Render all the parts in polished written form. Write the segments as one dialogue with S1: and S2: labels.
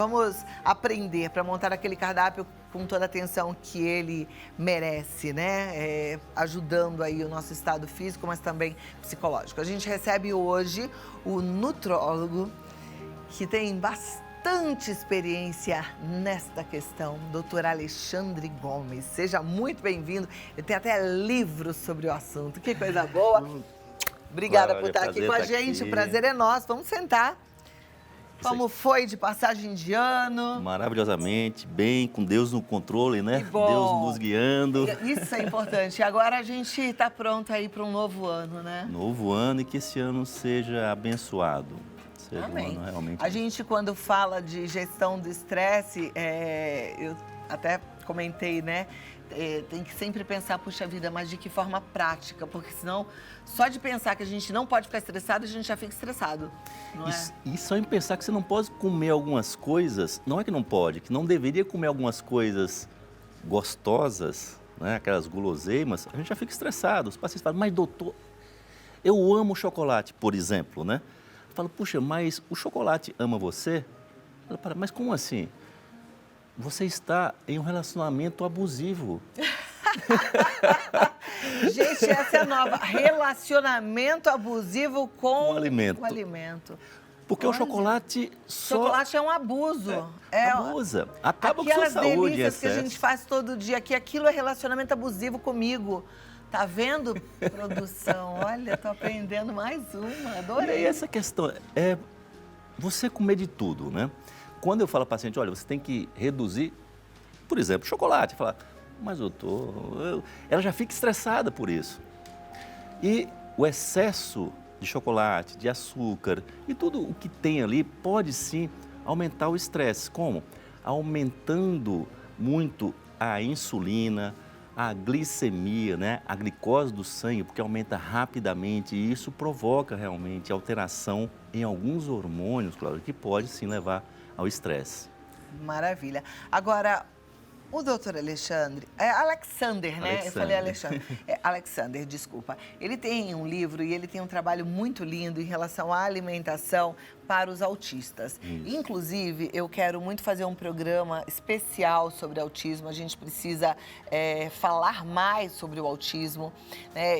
S1: Vamos aprender para montar aquele cardápio com toda a atenção que ele merece, né? Ajudando aí o nosso estado físico, mas também psicológico. A gente recebe hoje o nutrólogo, que tem bastante experiência nesta questão, Dr. Alexandre Gomes. Seja muito bem-vindo. Ele tem até livros sobre o assunto. Que coisa boa. Obrigada por estar aqui com a gente. O prazer é nosso. Vamos sentar. Como foi de passagem de ano?
S2: Maravilhosamente, bem, com Deus no controle, né?
S1: Que bom.
S2: Deus nos guiando.
S1: Isso é importante. E agora a gente está pronto aí para um novo ano, né?
S2: Novo ano e que esse ano seja abençoado. Seja
S1: Amém.
S2: um ano realmente...
S1: A gente, quando fala de gestão do estresse, eu até comentei, né? Tem que sempre pensar, puxa vida, mas de que forma prática? Porque senão, só de pensar que a gente não pode ficar estressado, a gente já fica estressado, não é?
S2: E só em pensar que você não pode comer algumas coisas, não é que não pode, que não deveria comer algumas coisas gostosas, né? Aquelas guloseimas, a gente já fica estressado. Os pacientes falam, mas doutor, eu amo chocolate, por exemplo, né? Eu falo, puxa, mas o chocolate ama você? Ela fala, mas como assim? Você está em um relacionamento abusivo.
S1: Gente, essa é a nova. Relacionamento abusivo com
S2: o alimento.
S1: O alimento.
S2: Porque
S1: olha,
S2: o chocolate só...
S1: Chocolate é um abuso.
S2: Abusa. Acaba com a
S1: aquelas
S2: sua saúde em
S1: delícias que a
S2: excesso.
S1: gente faz todo dia, que aquilo é relacionamento abusivo comigo. Tá vendo, produção? Olha, tô aprendendo mais uma.
S2: E
S1: Adorei.
S2: aí essa questão é você comer de tudo, né? Quando eu falo ao paciente, olha, você tem que reduzir, por exemplo, chocolate. Falar, mas doutor, ela já fica estressada por isso. E o excesso de chocolate, de açúcar e tudo o que tem ali pode sim aumentar o estresse. Como? Aumentando muito a insulina, a glicemia, né? A glicose do sangue, porque aumenta rapidamente e isso provoca realmente alteração em alguns hormônios, claro, que pode sim levar ao estresse.
S1: Maravilha. Agora, o doutor Alexandre, Alexander, né? Eu falei Alexandre. Alexander, desculpa. Ele tem um livro e ele tem um trabalho muito lindo em relação à alimentação para os autistas.
S2: Isso.
S1: Inclusive, eu quero muito fazer um programa especial sobre autismo. A gente precisa falar mais sobre o autismo.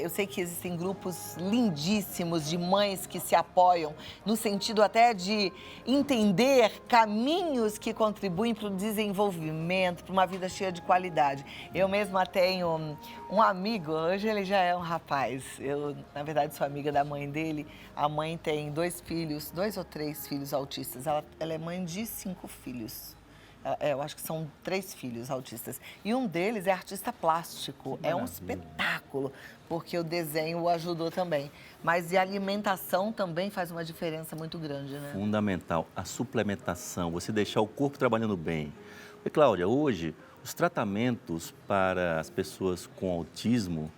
S1: Eu sei que existem grupos lindíssimos de mães que se apoiam no sentido até de entender caminhos que contribuem para o desenvolvimento, para uma vida cheia de qualidade. Eu mesma tenho um amigo, hoje ele já é um rapaz. Eu, na verdade, sou amiga da mãe dele. A mãe tem 2 filhos, 2 ou 3 filhos autistas. Ela é mãe de 5 filhos. Eu acho que são 3 filhos autistas. E um deles é artista plástico. É um espetáculo, porque o desenho o ajudou também. Mas a alimentação também faz uma diferença muito grande, né?
S2: Fundamental, a suplementação, você deixar o corpo trabalhando bem. E, Cláudia, hoje, os tratamentos para as pessoas com autismo,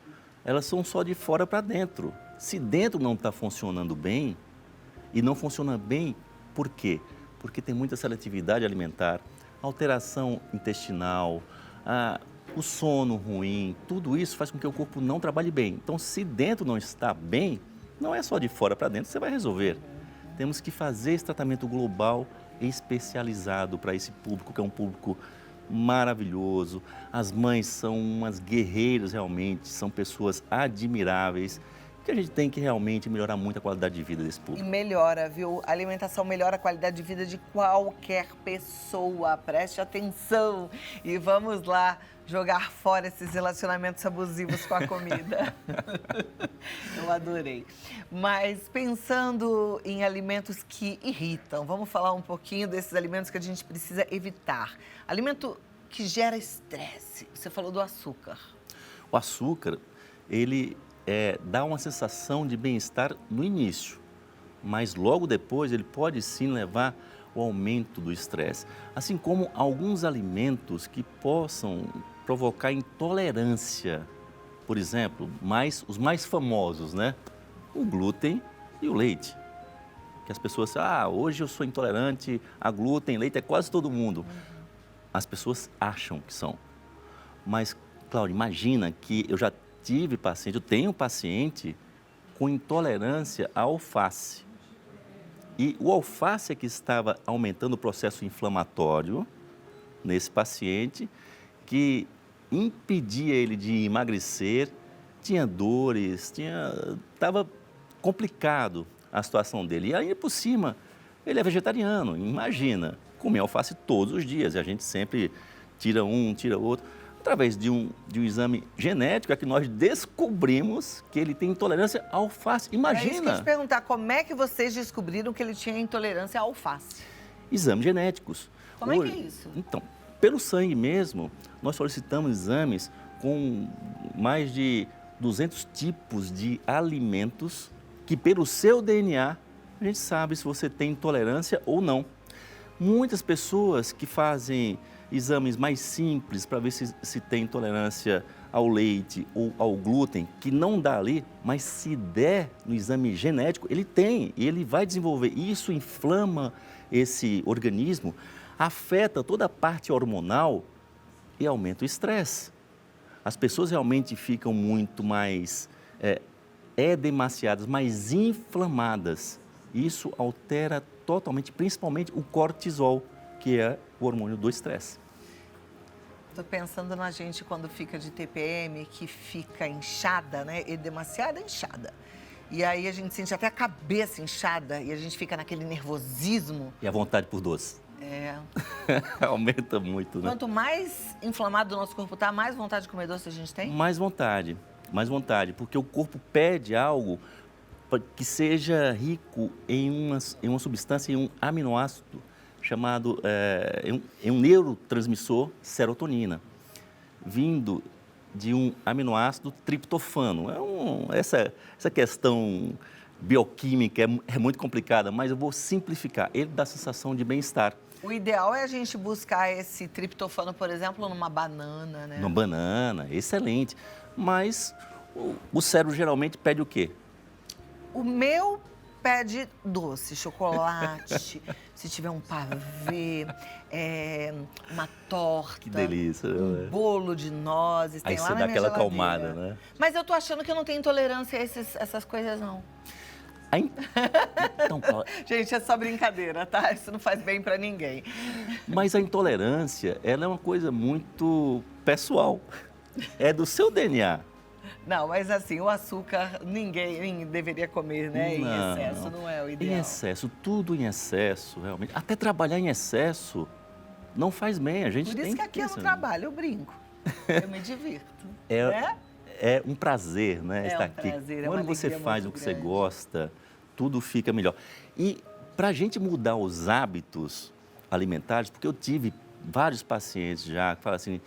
S2: elas são só de fora para dentro. Se dentro não está funcionando bem, e não funciona bem, por quê? Porque tem muita seletividade alimentar, alteração intestinal, o sono ruim, tudo isso faz com que o corpo não trabalhe bem. Então, se dentro não está bem, não é só de fora para dentro que você vai resolver. Temos que fazer esse tratamento global especializado para esse público, que é um público maravilhoso. As mães são umas guerreiras realmente, são pessoas admiráveis, que a gente tem que realmente melhorar muito a qualidade de vida desse público.
S1: E melhora, viu? A alimentação melhora a qualidade de vida de qualquer pessoa. Preste atenção e vamos lá jogar fora esses relacionamentos abusivos com a comida. Eu adorei. Mas pensando em alimentos que irritam, vamos falar um pouquinho desses alimentos que a gente precisa evitar. Alimento que gera estresse. Você falou do açúcar.
S2: O açúcar, ele dá uma sensação de bem-estar no início, mas logo depois ele pode sim levar ao aumento do estresse. Assim como alguns alimentos que possam provocar intolerância. Por exemplo, os mais famosos, né? O glúten e o leite. Que as pessoas falam, hoje eu sou intolerante a glúten, leite é quase todo mundo. As pessoas acham que são. Mas, Cláudia, imagina que eu tenho paciente com intolerância à alface. E o alface é que estava aumentando o processo inflamatório nesse paciente, que impedia ele de emagrecer, tinha dores, estava complicado a situação dele. E aí, por cima, ele é vegetariano, imagina, comer alface todos os dias, e a gente sempre tira um, tira outro. Através de um exame genético é que nós descobrimos que ele tem intolerância à alface. Imagina!
S1: É isso que eu ia te perguntar, como é que vocês descobriram que ele tinha intolerância à alface?
S2: Exames genéticos.
S1: Como é que é isso?
S2: Então, pelo sangue mesmo, nós solicitamos exames com mais de 200 tipos de alimentos que, pelo seu DNA, a gente sabe se você tem intolerância ou não. Muitas pessoas que fazem exames mais simples para ver se tem intolerância ao leite ou ao glúten, que não dá ali, mas se der no exame genético, ele tem e ele vai desenvolver. Isso inflama esse organismo, afeta toda a parte hormonal e aumenta o estresse. As pessoas realmente ficam muito mais edemaciadas, mais inflamadas. Isso altera totalmente, principalmente o cortisol, que é o hormônio do estresse.
S1: Estou pensando na gente quando fica de TPM, que fica inchada, né? E demasiado inchada. E aí a gente sente até a cabeça inchada e a gente fica naquele nervosismo.
S2: E a vontade por doce.
S1: É.
S2: Aumenta muito, né?
S1: Quanto mais inflamado o nosso corpo está, mais vontade de comer doce a gente tem?
S2: Mais vontade, porque o corpo pede algo que seja rico em uma substância, em um aminoácido chamado, um neurotransmissor, serotonina, vindo de um aminoácido triptofano. Essa questão bioquímica é muito complicada, mas eu vou simplificar. Ele dá a sensação de bem-estar.
S1: O ideal é a gente buscar esse triptofano, por exemplo, numa banana, né?
S2: Numa banana, excelente. Mas o cérebro geralmente pede o quê?
S1: O meu pede doce, chocolate, se tiver um pavê, uma torta.
S2: Que delícia.
S1: Um bolo de nozes.
S2: Aí
S1: tem lá
S2: você
S1: na
S2: dá
S1: minha
S2: aquela
S1: geladeira.
S2: acalmada, né?
S1: Mas eu tô achando que eu não tenho intolerância a essas coisas, não.
S2: Então,
S1: Gente, é só brincadeira, tá? Isso não faz bem pra ninguém.
S2: mas a intolerância, ela é uma coisa muito pessoal. É do seu DNA.
S1: Não, mas assim, o açúcar ninguém deveria comer, né? Em excesso, não é o ideal.
S2: Em excesso, tudo em excesso, realmente. Até trabalhar em excesso não faz bem. A gente
S1: Por isso
S2: tem
S1: que aqui eu não
S2: pensar.
S1: trabalho, eu brinco. Eu me divirto.
S2: É, é um prazer, né,
S1: É
S2: estar
S1: um
S2: aqui.
S1: prazer, é
S2: Quando
S1: uma
S2: você
S1: alegria
S2: faz o
S1: muito
S2: que você
S1: grande.
S2: gosta, tudo fica melhor. E para a gente mudar os hábitos alimentares, porque eu tive vários pacientes já que falam assim,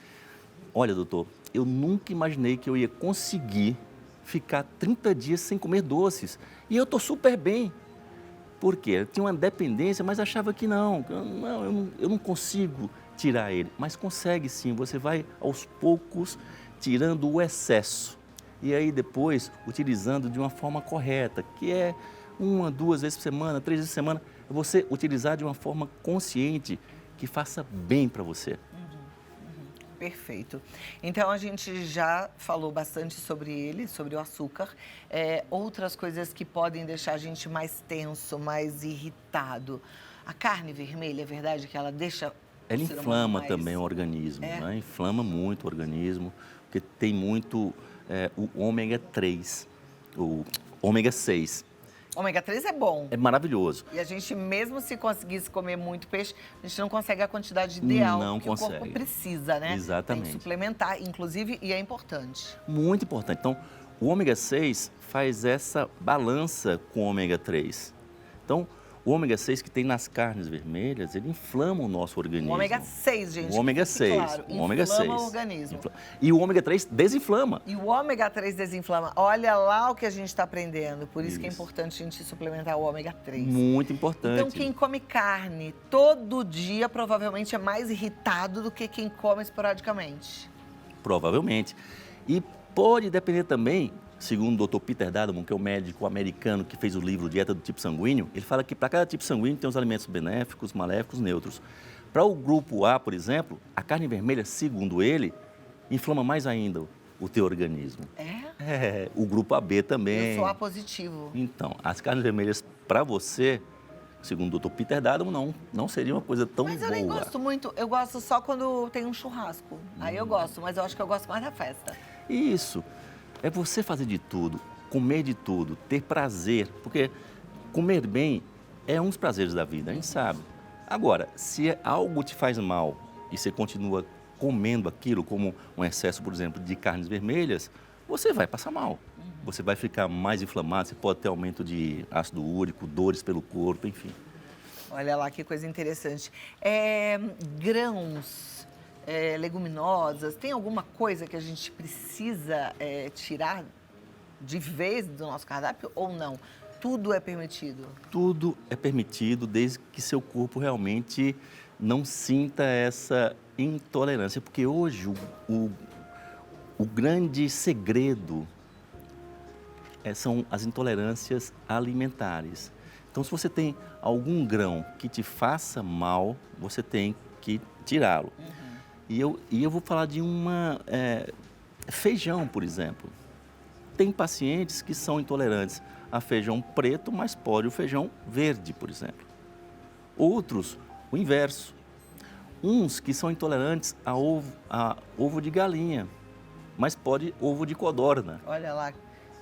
S2: olha, doutor, eu nunca imaginei que eu ia conseguir ficar 30 dias sem comer doces. E eu estou super bem. Por quê? Eu tinha uma dependência, mas achava que não, eu não consigo tirar ele. Mas consegue sim, você vai aos poucos tirando o excesso. E aí depois, utilizando de uma forma correta, que é 1, 2 vezes por semana, 3 vezes por semana, você utilizar de uma forma consciente, que faça bem para você.
S1: Perfeito. Então, a gente já falou bastante sobre ele, sobre o açúcar. Outras coisas que podem deixar a gente mais tenso, mais irritado. A carne vermelha, é verdade que ela deixa...
S2: Ela
S1: o ser humano
S2: inflama
S1: mais...
S2: também o organismo,
S1: É?
S2: né? Inflama muito o organismo, porque tem muito o ômega 3, o ômega 6.
S1: Ômega 3 é bom.
S2: É maravilhoso.
S1: E a gente, mesmo se conseguisse comer muito peixe, a gente não consegue a quantidade ideal
S2: Não
S1: que o corpo
S2: consegue.
S1: precisa, né?
S2: Exatamente.
S1: Tem que suplementar, inclusive, e é importante.
S2: Muito importante. Então, o ômega 6 faz essa balança com o ômega 3. Então, o ômega 6 que tem nas carnes vermelhas, ele inflama o nosso organismo.
S1: O ômega 6, gente.
S2: O ômega 6.
S1: Claro,
S2: O ômega 6.
S1: inflama o organismo.
S2: E o ômega 3 desinflama.
S1: E o ômega 3 desinflama. Olha lá o que a gente está aprendendo. Por isso que é
S2: Isso.
S1: importante a gente suplementar o ômega 3.
S2: Muito importante.
S1: Então, quem come carne todo dia provavelmente é mais irritado do que quem come esporadicamente.
S2: Provavelmente. E pode depender também, segundo o Dr. Peter Dadamon, que é o médico americano que fez o livro Dieta do Tipo Sanguíneo, ele fala que para cada tipo sanguíneo tem os alimentos benéficos, maléficos, neutros. Para o grupo A, por exemplo, a carne vermelha, segundo ele, inflama mais ainda o teu organismo. O grupo AB também.
S1: Eu sou A positivo.
S2: Então, as carnes vermelhas para você segundo o Dr. Peter Dadon, não seria uma coisa tão boa.
S1: Mas eu nem gosto muito, eu gosto só quando tem um churrasco. Aí eu gosto, mas eu acho que eu gosto mais da festa.
S2: Isso, é você fazer de tudo, comer de tudo, ter prazer, porque comer bem é um dos prazeres da vida, a gente sabe. Agora, se algo te faz mal e você continua comendo aquilo, como um excesso, por exemplo, de carnes vermelhas, você vai passar mal. Você vai ficar mais inflamado, você pode ter aumento de ácido úrico, dores pelo corpo, enfim.
S1: Olha lá que coisa interessante. Grãos, leguminosas, tem alguma coisa que a gente precisa tirar de vez do nosso cardápio ou não? Tudo é permitido?
S2: Tudo é permitido desde que seu corpo realmente não sinta essa intolerância. Porque hoje o grande segredo são as intolerâncias alimentares. Então, se você tem algum grão que te faça mal, você tem que tirá-lo. E eu vou falar de feijão, por exemplo. Tem pacientes que são intolerantes a feijão preto, mas pode o feijão verde, por exemplo. Outros, o inverso. Uns que são intolerantes a ovo de galinha, mas pode ovo de codorna.
S1: Olha lá.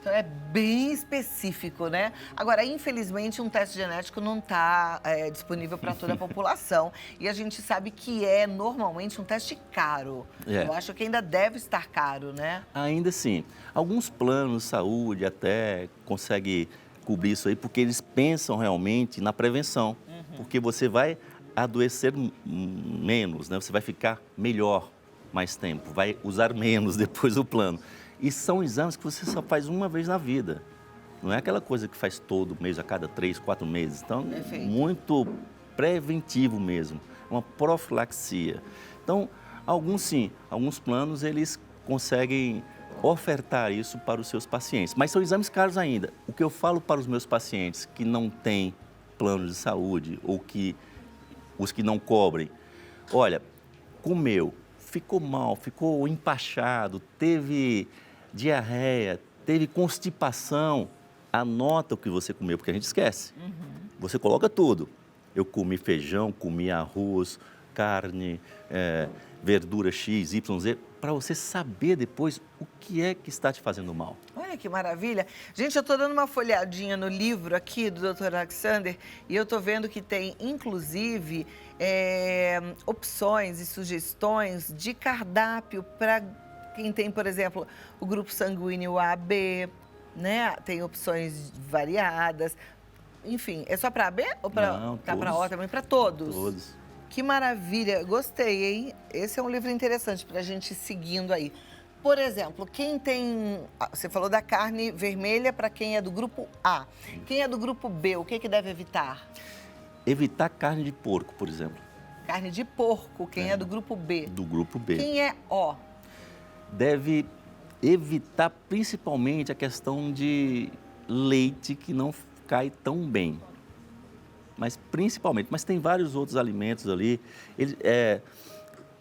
S1: Então é bem específico, né? Agora, infelizmente, um teste genético não está disponível para toda a população. E a gente sabe que é normalmente um teste caro. Eu acho que ainda deve estar caro, né?
S2: Ainda sim. Alguns planos de saúde até conseguem cobrir isso aí, porque eles pensam realmente na prevenção. Porque você vai adoecer menos, né? Você vai ficar melhor mais tempo, vai usar menos depois do plano. E são exames que você só faz uma vez na vida. Não é aquela coisa que faz todo mês, a cada 3, 4 meses. Então, muito preventivo mesmo. Uma profilaxia. Então, alguns planos eles conseguem ofertar isso para os seus pacientes. Mas são exames caros ainda. O que eu falo para os meus pacientes que não têm plano de saúde ou os que não cobrem, olha, comeu, ficou mal, ficou empachado, teve diarreia, teve constipação, anota o que você comeu, porque a gente esquece. Você coloca tudo. Eu comi feijão, comi arroz, carne, verdura X, Y, Z, para você saber depois o que é que está te fazendo mal.
S1: Olha que maravilha. Gente, eu estou dando uma folhadinha no livro aqui do Dr. Alexander e eu estou vendo que tem, inclusive, opções e sugestões de cardápio para quem tem, por exemplo, o grupo sanguíneo AB, né? Tem opções variadas. Enfim, é só para AB ou para O também? Para todos?
S2: Todos.
S1: Que maravilha, gostei, hein? Esse é um livro interessante para a gente ir seguindo aí. Por exemplo, quem tem... Você falou da carne vermelha para quem é do grupo A. Quem é do grupo B, o que deve evitar?
S2: Evitar carne de porco, por exemplo.
S1: Carne de porco, quem é do grupo B.
S2: Do grupo B.
S1: Quem é O?
S2: Deve evitar principalmente a questão de leite que não cai tão bem. Mas principalmente, mas tem vários outros alimentos ali.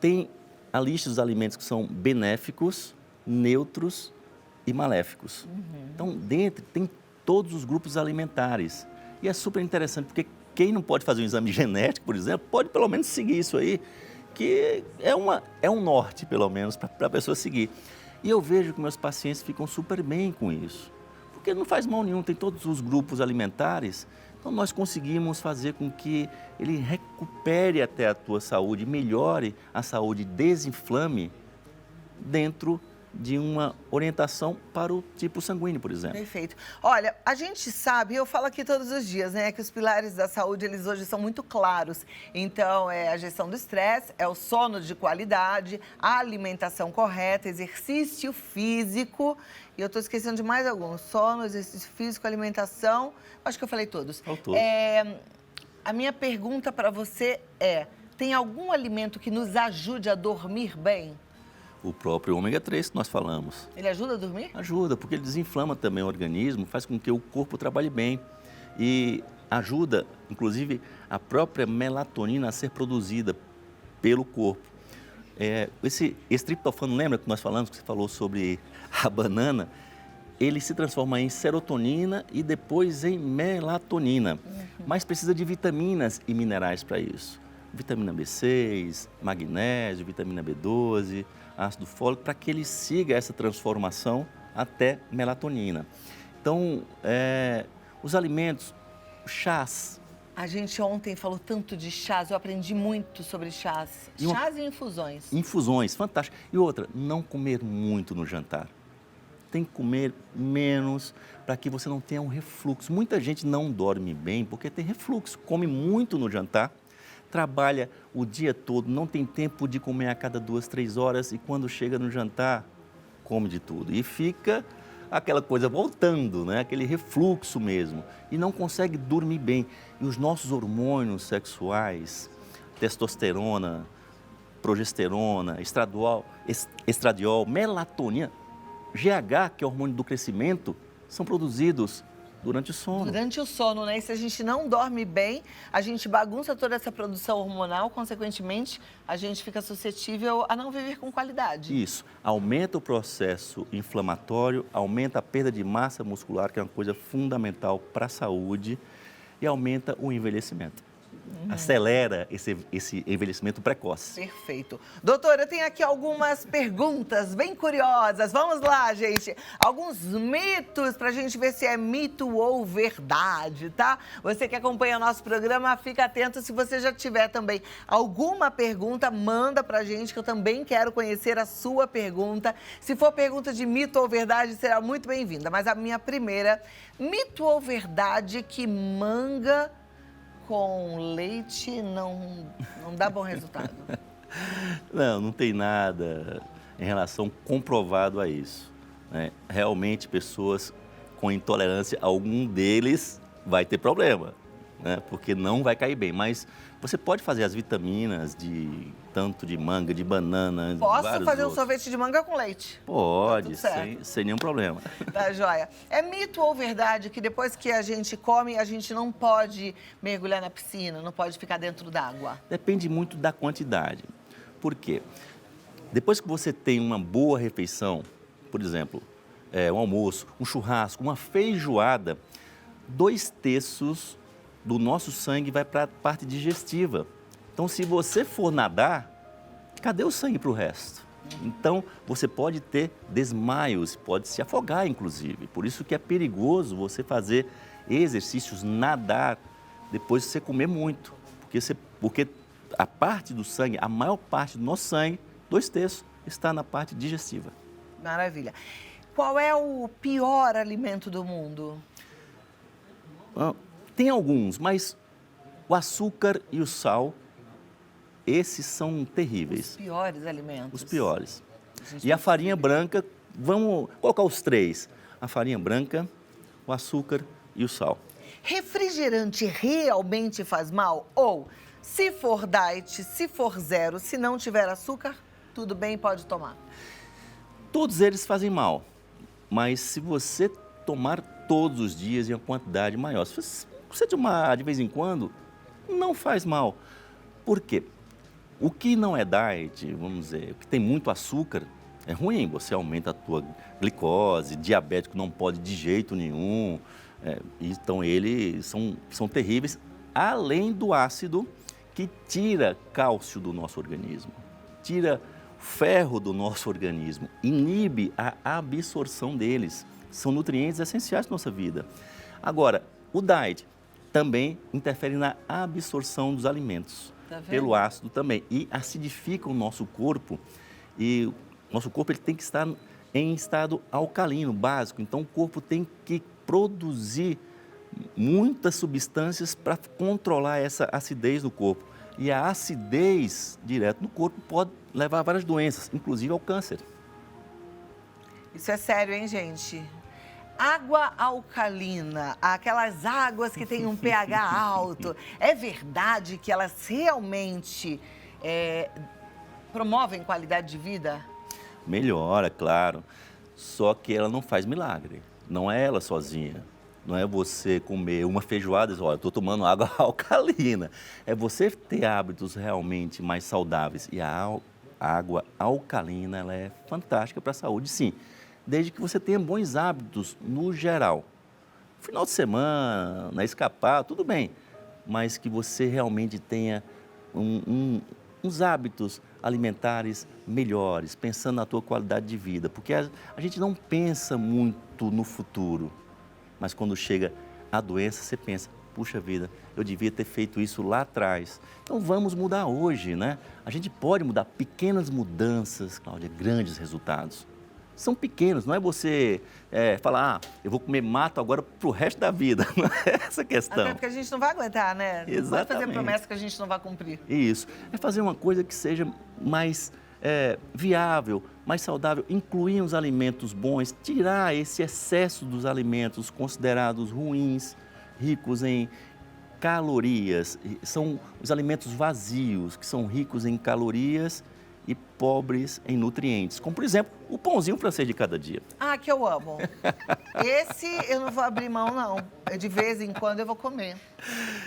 S2: Tem a lista dos alimentos que são benéficos, neutros e maléficos. Então, dentro tem todos os grupos alimentares. E é super interessante, porque quem não pode fazer um exame genético, por exemplo, pode pelo menos seguir isso aí, que é um norte, pelo menos, para a pessoa seguir. E eu vejo que meus pacientes ficam super bem com isso, porque não faz mal nenhum, tem todos os grupos alimentares. Então, nós conseguimos fazer com que ele recupere até a tua saúde, melhore a saúde, desinflame dentro de uma orientação para o tipo sanguíneo, por exemplo.
S1: Perfeito. Olha, a gente sabe, eu falo aqui todos os dias, né, que os pilares da saúde, eles hoje são muito claros. Então, é a gestão do estresse, é o sono de qualidade, a alimentação correta, exercício físico, e eu estou esquecendo de mais alguns, sono, exercício físico, alimentação, acho que eu falei todos.
S2: Todos.
S1: A minha pergunta para você tem algum alimento que nos ajude a dormir bem?
S2: O próprio ômega 3 que nós falamos.
S1: Ele ajuda a dormir?
S2: Ajuda, porque ele desinflama também o organismo, faz com que o corpo trabalhe bem. E ajuda, inclusive, a própria melatonina a ser produzida pelo corpo. Esse triptofano, lembra que nós falamos, que você falou sobre a banana? ele se transforma em serotonina e depois em melatonina. Mas precisa de vitaminas e minerais para isso. Vitamina B6, magnésio, vitamina B12, ácido fólico, para que ele siga essa transformação até melatonina. Então, os alimentos, chás.
S1: A gente ontem falou tanto de chás, eu aprendi muito sobre chás. Chás e infusões.
S2: Infusões, fantástico. E outra, não comer muito no jantar. Tem que comer menos para que você não tenha um refluxo. Muita gente não dorme bem porque tem refluxo, come muito no jantar, trabalha o dia todo, não tem tempo de comer a cada 2, 3 horas e quando chega no jantar, come de tudo. E fica aquela coisa voltando, né? Aquele refluxo mesmo. E não consegue dormir bem. E os nossos hormônios sexuais, testosterona, progesterona, estradiol, melatonina, GH, que é o hormônio do crescimento, são produzidos durante o sono.
S1: Durante o sono, né? E se a gente não dorme bem, a gente bagunça toda essa produção hormonal, consequentemente, a gente fica suscetível a não viver com qualidade.
S2: Isso. Aumenta o processo inflamatório, aumenta a perda de massa muscular, que é uma coisa fundamental para a saúde, e aumenta o envelhecimento. Acelera esse envelhecimento precoce.
S1: Perfeito. Doutora, eu tenho aqui algumas perguntas bem curiosas. Vamos lá, gente. Alguns mitos para a gente ver se é mito ou verdade, tá? Você que acompanha nosso programa, fica atento. Se você já tiver também alguma pergunta, manda pra gente, que eu também quero conhecer a sua pergunta. Se for pergunta de mito ou verdade, será muito bem-vinda. Mas a minha primeira, mito ou verdade que manga com leite não dá bom resultado?
S2: Não tem nada em relação comprovado a isso, né? Realmente, pessoas com intolerância, algum deles vai ter problema, né? Porque não vai cair bem. Mas você pode fazer as vitaminas tanto de manga, de banana,
S1: Posso
S2: vários
S1: fazer um
S2: outros.
S1: sorvete de manga com leite?
S2: Pode,
S1: Tá tudo
S2: sem nenhum problema.
S1: Tá joia. É mito ou verdade que depois que a gente come, a gente não pode mergulhar na piscina, não pode ficar dentro d'água?
S2: Depende muito da quantidade. Por quê? Depois que você tem uma boa refeição, por exemplo, um almoço, um churrasco, uma feijoada, 2/3 do nosso sangue vai para a parte digestiva. Então, se você for nadar, cadê o sangue para o resto? Então, você pode ter desmaios, pode se afogar, inclusive. Por isso que é perigoso você fazer exercícios, nadar, depois de você comer muito. Porque a parte do sangue, a maior parte do nosso sangue, 2/3, está na parte digestiva.
S1: Maravilha. Qual é o pior alimento do mundo?
S2: Tem alguns, mas o açúcar e o sal, esses são terríveis.
S1: Os piores alimentos.
S2: Os piores. E a farinha branca, vamos colocar os 3. A farinha branca, o açúcar e o sal.
S1: Refrigerante realmente faz mal? Ou, se for diet, se for zero, se não tiver açúcar, tudo bem, pode tomar?
S2: Todos eles fazem mal, mas se você tomar todos os dias em uma quantidade maior, se você tomar de vez em quando, não faz mal. Por quê? O que não é diet, vamos dizer, o que tem muito açúcar, é ruim. Você aumenta a tua glicose, diabético não pode de jeito nenhum. Então, eles são terríveis, além do ácido que tira cálcio do nosso organismo, tira ferro do nosso organismo, inibe a absorção deles. São nutrientes essenciais para a nossa vida. Agora, o diet também interfere na absorção dos alimentos, pelo ácido também, e acidifica o nosso corpo. E o nosso corpo ele tem que estar em estado alcalino, básico. Então, o corpo tem que produzir muitas substâncias para controlar essa acidez do corpo. E a acidez direto no corpo pode levar a várias doenças, inclusive ao câncer.
S1: Isso é sério, hein, gente? Água alcalina, aquelas águas que têm um pH alto, é verdade que elas realmente promovem qualidade de vida?
S2: Melhora, claro, só que ela não faz milagre, não é ela sozinha. Não é você comer uma feijoada e dizer, olha, estou tomando água alcalina. É você ter hábitos realmente mais saudáveis. E a água alcalina, ela é fantástica para a saúde, sim. desde que você tenha bons hábitos no geral. Final de semana, escapar, tudo bem, mas que você realmente tenha uns hábitos alimentares melhores, pensando na tua qualidade de vida, porque a gente não pensa muito no futuro, mas quando chega a doença, você pensa, puxa vida, eu devia ter feito isso lá atrás. Então vamos mudar hoje, né? A gente pode mudar pequenas mudanças, Cláudia, grandes resultados. São pequenos, não é você falar, eu vou comer mato agora para o resto da vida, não é essa a questão.
S1: Até porque a gente não vai aguentar, né?
S2: Exatamente.
S1: Não vai fazer promessa que a gente não vai cumprir.
S2: Isso, é fazer uma coisa que seja mais viável, mais saudável, incluir os alimentos bons, tirar esse excesso dos alimentos considerados ruins, ricos em calorias. São os alimentos vazios, que são ricos em calorias e pobres em nutrientes, como por exemplo o pãozinho francês de cada dia.
S1: Ah, que eu amo. Esse eu não vou abrir mão, não. De vez em quando eu vou comer.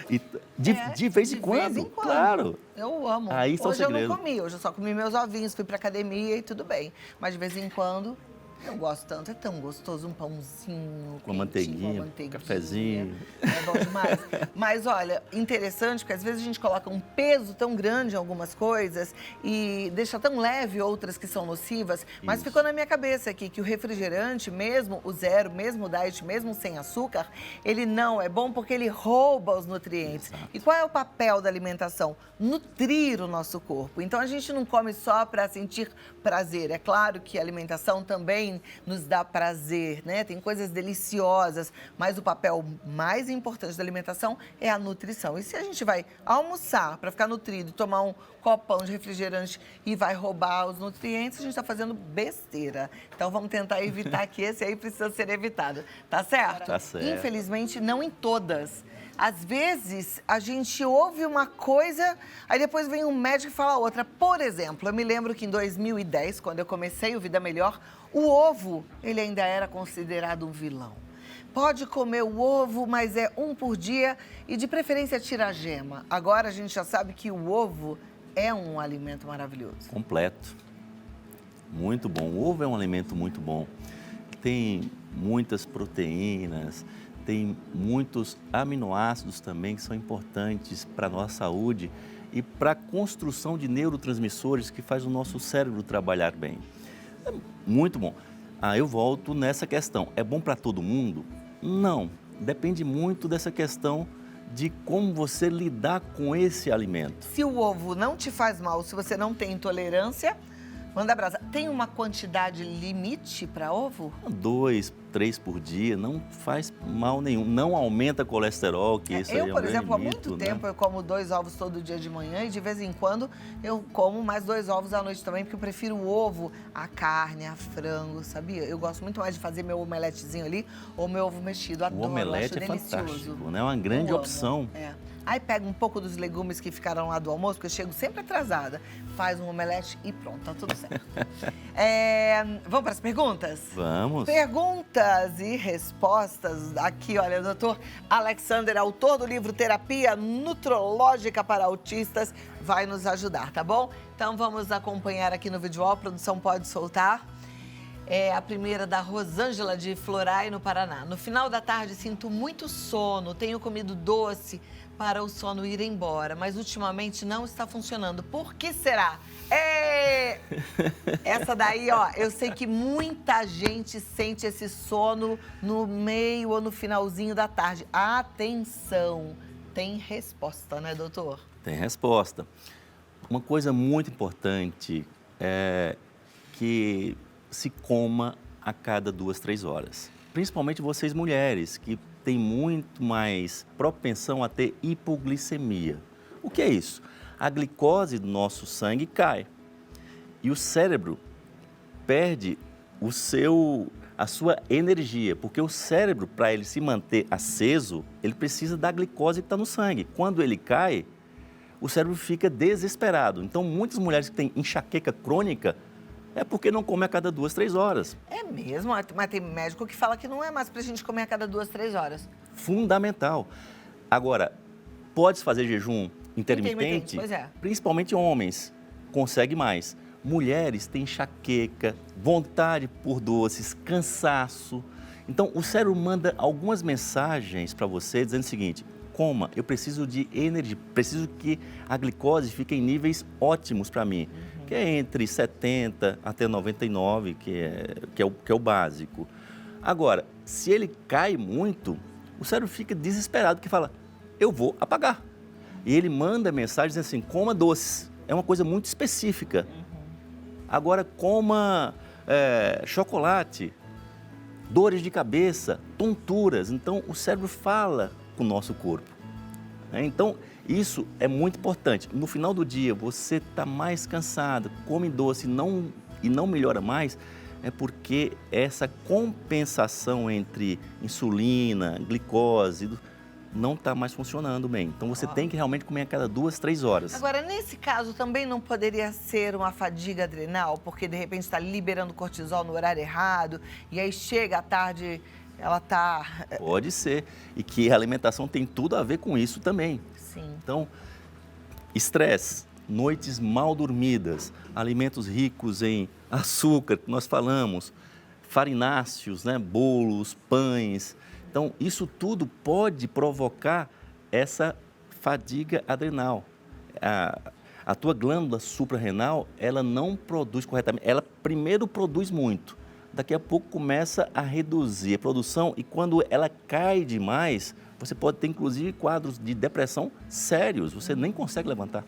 S2: E de vez em quando, claro.
S1: Eu amo.
S2: Aí está o
S1: hoje eu
S2: segredo.
S1: não comi, hoje eu só comi meus ovinhos, fui pra academia e tudo bem. Mas de vez em quando, eu gosto tanto, é tão gostoso, um pãozinho
S2: Com manteiguinha, cafezinho.
S1: É bom demais. Mas olha, interessante, porque às vezes a gente coloca um peso tão grande em algumas coisas e deixa tão leve outras que são nocivas. Mas ficou na minha cabeça aqui que o refrigerante, mesmo o zero, mesmo o diet, mesmo sem açúcar, ele não é bom porque ele rouba os nutrientes.
S2: Exato.
S1: E qual é o papel da alimentação? Nutrir o nosso corpo. Então a gente não come só para sentir prazer. É claro que a alimentação também nos dá prazer, né? Tem coisas deliciosas, mas o papel mais importante da alimentação é a nutrição. E se a gente vai almoçar para ficar nutrido, tomar um copão de refrigerante e vai roubar os nutrientes, a gente está fazendo besteira. Então vamos tentar evitar que esse aí precisa ser evitado. Tá certo?
S2: Tá certo.
S1: Infelizmente, não em todas. Às vezes, a gente ouve uma coisa, aí depois vem um médico e fala outra. Por exemplo, eu me lembro que em 2010, quando eu comecei o Vida Melhor, o ovo, ele ainda era considerado um vilão. Pode comer o ovo, mas é um por dia e de preferência tira a gema. Agora a gente já sabe que o ovo é um alimento maravilhoso.
S2: Completo. Muito bom. O ovo é um alimento muito bom. Tem muitas proteínas, tem muitos aminoácidos também que são importantes para a nossa saúde e para a construção de neurotransmissores que faz o nosso cérebro trabalhar bem. É muito bom. Eu volto nessa questão. É bom para todo mundo? Não. Depende muito dessa questão de como você lidar com esse alimento.
S1: Se o ovo não te faz mal, se você não tem intolerância, manda brasa. Tem uma quantidade limite para ovo?
S2: 2, 3 por dia, não faz mal nenhum. Não aumenta colesterol, que isso aí é um
S1: Eu, por
S2: grande
S1: exemplo, há
S2: mito,
S1: muito
S2: né?
S1: tempo eu como 2 ovos todo dia de manhã e de vez em quando eu como mais 2 ovos à noite também, porque eu prefiro o ovo à carne, a frango, sabia? Eu gosto muito mais de fazer meu omeletezinho ali ou meu ovo mexido. Adoro,
S2: O omelete
S1: acho
S2: é
S1: delicioso.
S2: fantástico, né? É uma grande
S1: Eu amo.
S2: opção.
S1: É. Aí pega um pouco dos legumes que ficaram lá do almoço, porque eu chego sempre atrasada. Faz um omelete e pronto, tá tudo certo. Vamos para as perguntas?
S2: Vamos.
S1: Perguntas e respostas. Aqui, olha, o doutor Alexander, autor do livro Terapia Nutrológica para Autistas, vai nos ajudar, tá bom? Então vamos acompanhar aqui no vídeo. A produção pode soltar. É a primeira da Rosângela de Florai, no Paraná. No final da tarde sinto muito sono, tenho comido doce para o sono ir embora, mas ultimamente não está funcionando. Por que será? Essa daí, ó, eu sei que muita gente sente esse sono no meio ou no finalzinho da tarde. Atenção, tem resposta, né, doutor?
S2: Tem resposta. Uma coisa muito importante é que se coma a cada 2, 3 horas. Principalmente vocês mulheres, que têm muito mais propensão a ter hipoglicemia. O que é isso? A glicose do nosso sangue cai e o cérebro perde a sua energia, porque o cérebro, para ele se manter aceso, ele precisa da glicose que está no sangue. Quando ele cai, o cérebro fica desesperado. Então, muitas mulheres que têm enxaqueca crônica é porque não come a cada 2, 3 horas.
S1: É mesmo? Mas tem médico que fala que não é mais pra gente comer a cada 2, 3 horas.
S2: Fundamental. Agora, pode fazer jejum intermitente?
S1: Pois é.
S2: Principalmente homens, consegue mais. mulheres têm enxaqueca, vontade por doces, cansaço. Então, o cérebro manda algumas mensagens para você dizendo o seguinte: coma, eu preciso de energia, preciso que a glicose fique em níveis ótimos para mim, que é entre 70 até 99, que é o básico. Agora, se ele cai muito, o cérebro fica desesperado, que fala, eu vou apagar. E ele manda mensagens assim, coma doces. É uma coisa muito específica. Agora, coma chocolate, dores de cabeça, tonturas. Então, o cérebro fala com o nosso corpo. Então, isso é muito importante. No final do dia, você está mais cansado, come doce e não melhora mais, é porque essa compensação entre insulina, glicose, não está mais funcionando bem. Então, você tem que realmente comer a cada 2, 3 horas.
S1: Agora, nesse caso, também não poderia ser uma fadiga adrenal, porque de repente está liberando cortisol no horário errado, e aí chega à tarde, ela está...
S2: Pode ser. E que a alimentação tem tudo a ver com isso também.
S1: Sim.
S2: Então, estresse, noites mal dormidas, alimentos ricos em açúcar, que nós falamos, farináceos, né? Bolos, pães. Então, isso tudo pode provocar essa fadiga adrenal. A tua glândula suprarrenal, ela não produz corretamente. Ela primeiro produz muito, daqui a pouco começa a reduzir a produção e quando ela cai demais, você pode ter inclusive quadros de depressão sérios, você nem consegue levantar.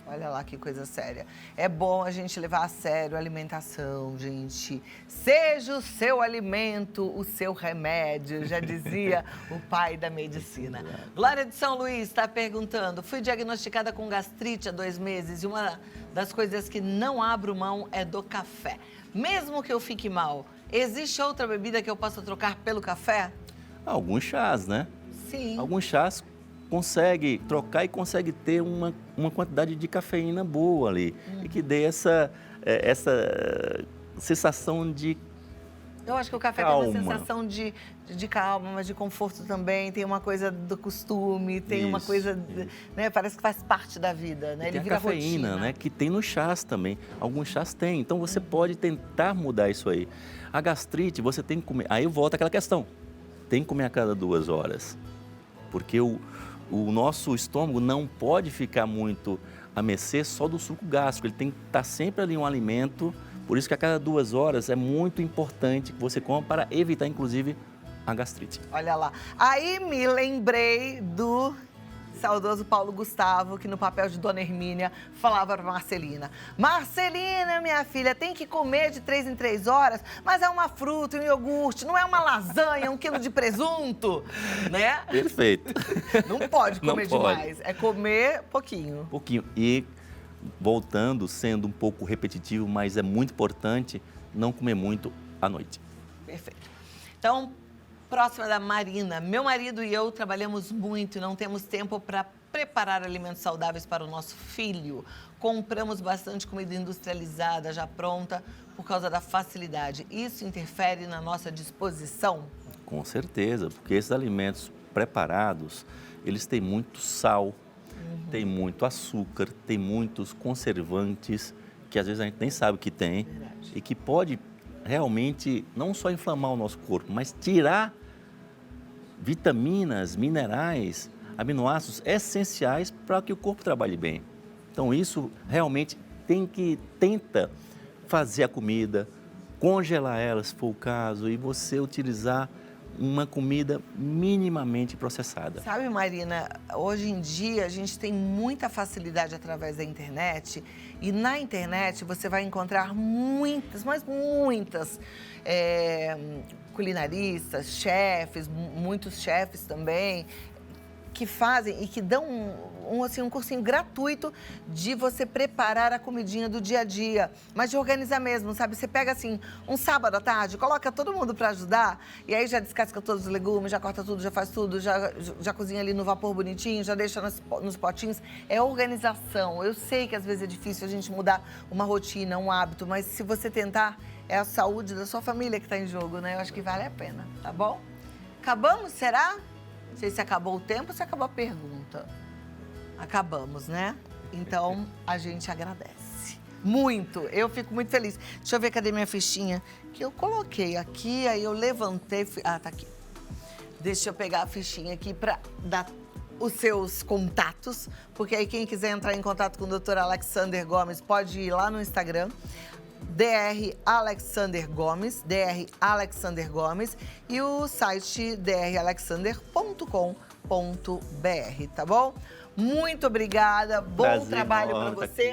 S1: Olha lá que coisa séria. É bom a gente levar a sério a alimentação, gente. Seja o seu alimento, o seu remédio, já dizia o pai da medicina. Glória de São Luís está perguntando, fui diagnosticada com gastrite há 2 meses e uma das coisas que não abro mão é do café. Mesmo que eu fique mal, existe outra bebida que eu possa trocar pelo café?
S2: Alguns chás, né?
S1: Sim.
S2: Alguns chás consegue trocar e consegue ter uma quantidade de cafeína boa ali. E que dê essa sensação de
S1: Eu acho que o café
S2: calma.
S1: tem uma sensação de calma, mas de conforto também. Tem uma coisa do costume, tem uma coisa, né? Parece que faz parte da vida, né?
S2: Ele vira cafeína, né? Que tem nos chás também. Alguns chás tem. Então você pode tentar mudar isso aí. A gastrite, você tem que comer. Aí volta aquela questão. Tem que comer a cada 2 horas. Porque o nosso estômago não pode ficar muito a mercê só do suco gástrico. Ele tem que estar sempre ali um alimento. Por isso que a cada 2 horas é muito importante que você coma para evitar, inclusive, a gastrite.
S1: Olha lá. Aí me lembrei do saudoso Paulo Gustavo, que no papel de Dona Hermínia falava para Marcelina. Marcelina, minha filha, tem que comer de 3 em 3 horas, mas é uma fruta, um iogurte, não é uma lasanha, 1 quilo de presunto, né?
S2: Perfeito.
S1: Não pode comer
S2: Não pode.
S1: demais, é comer pouquinho.
S2: Pouquinho. E voltando, sendo um pouco repetitivo, mas é muito importante não comer muito à noite.
S1: Perfeito. Então, próxima da Marina. Meu marido e eu trabalhamos muito e não temos tempo para preparar alimentos saudáveis para o nosso filho. Compramos bastante comida industrializada, já pronta, por causa da facilidade. Isso interfere na nossa disposição?
S2: Com certeza, porque esses alimentos preparados, eles têm muito sal, tem muito açúcar, tem muitos conservantes, que às vezes a gente nem sabe que tem.
S1: Verdade.
S2: E que pode realmente não só inflamar o nosso corpo, mas tirar vitaminas, minerais, aminoácidos essenciais para que o corpo trabalhe bem. Então isso realmente tenta fazer a comida, congelar ela se for o caso e você utilizar uma comida minimamente processada.
S1: Sabe, Marina, hoje em dia a gente tem muita facilidade através da internet e na internet você vai encontrar muitas, mas muitas culinaristas, chefes, muitos chefes também, que fazem e que dão um cursinho gratuito de você preparar a comidinha do dia a dia, mas de organizar mesmo, sabe? Você pega assim, um sábado à tarde, coloca todo mundo para ajudar e aí já descasca todos os legumes, já corta tudo, já faz tudo, já cozinha ali no vapor bonitinho, já deixa nos potinhos. É organização. Eu sei que às vezes é difícil a gente mudar uma rotina, um hábito, mas se você tentar, é a saúde da sua família que está em jogo, né? Eu acho que vale a pena, tá bom? Acabamos, será? Não sei se acabou o tempo ou se acabou a pergunta. Acabamos, né? Então, a gente agradece. Muito. Eu fico muito feliz. Deixa eu ver, cadê minha fichinha? Que eu coloquei aqui, aí eu levantei... Ah, tá aqui. Deixa eu pegar a fichinha aqui para dar os seus contatos, porque aí quem quiser entrar em contato com o Dr. Alexander Gomes pode ir lá no Instagram, Dr. Alexander Gomes, e o site dralexander.com.br, tá bom? Muito obrigada, bom
S2: Prazer
S1: trabalho para
S2: enorme tá
S1: você.
S2: aqui.